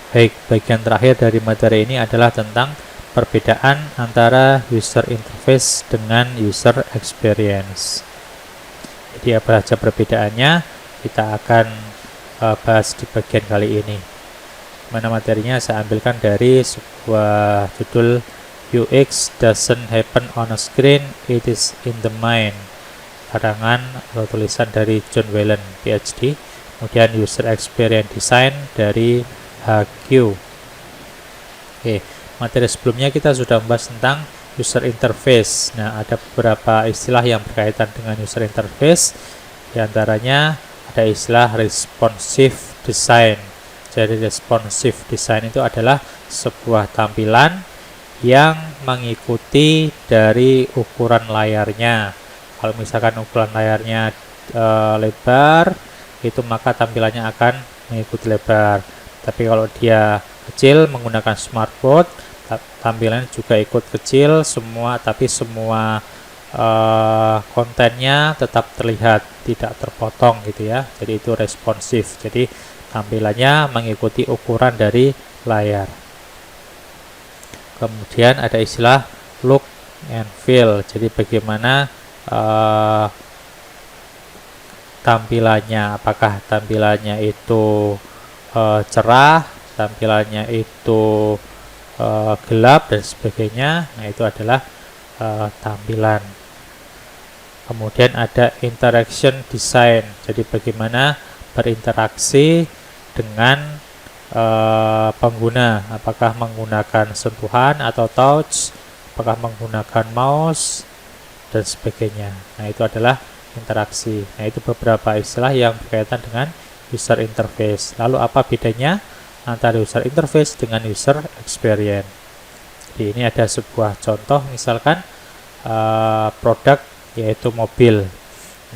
Baik, bagian terakhir dari materi ini adalah tentang perbedaan antara user interface dengan user experience. Jadi apa saja perbedaannya kita akan bahas di bagian kali ini. Mana materinya saya ambilkan dari sebuah judul UX doesn't happen on a screen, it is in the mind. Karangan atau tulisan dari John Whelan, PhD. Kemudian user experience design dari HQ. Oke, materi sebelumnya kita sudah membahas tentang user interface. Nah, ada beberapa istilah yang berkaitan dengan user interface. Di antaranya ada istilah responsive design. Jadi responsive design itu adalah sebuah tampilan yang mengikuti dari ukuran layarnya. Kalau misalkan ukuran layarnya lebar, itu maka tampilannya akan mengikuti lebar. Tapi kalau dia kecil menggunakan smartboard, tampilannya juga ikut kecil semua, tapi semua kontennya tetap terlihat, tidak terpotong gitu ya. Jadi itu responsif. Jadi tampilannya mengikuti ukuran dari layar. Kemudian ada istilah look and feel. Jadi bagaimana tampilannya, apakah tampilannya itu cerah, tampilannya itu gelap dan sebagainya. Nah, itu adalah tampilan. Kemudian ada interaction design. Jadi bagaimana berinteraksi dengan pengguna, apakah menggunakan sentuhan atau touch, apakah menggunakan mouse dan sebagainya. Nah, itu adalah interaksi. Nah, itu beberapa istilah yang berkaitan dengan user interface. Lalu apa bedanya antara user interface dengan user experience? Jadi ini ada sebuah contoh, misalkan produk yaitu mobil.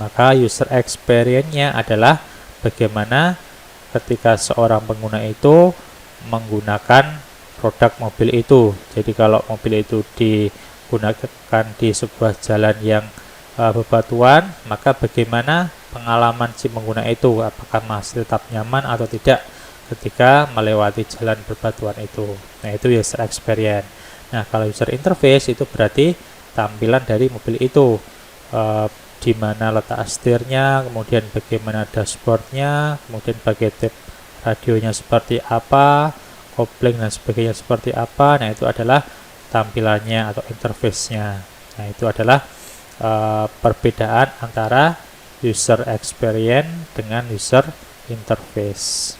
Maka user experience-nya adalah bagaimana ketika seorang pengguna itu menggunakan produk mobil itu. Jadi kalau mobil itu digunakan di sebuah jalan yang bebatuan, maka bagaimana pengalaman si pengguna itu, apakah masih tetap nyaman atau tidak ketika melewati jalan berbatuan itu. Nah, itu user experience. Nah, kalau user interface itu berarti tampilan dari mobil itu, di mana letak setirnya, kemudian bagaimana dashboardnya, kemudian bagai radionya seperti apa, kopling dan sebagainya seperti apa. Nah, itu adalah tampilannya atau interface-nya. Nah, itu adalah perbedaan antara user experience dengan user interface.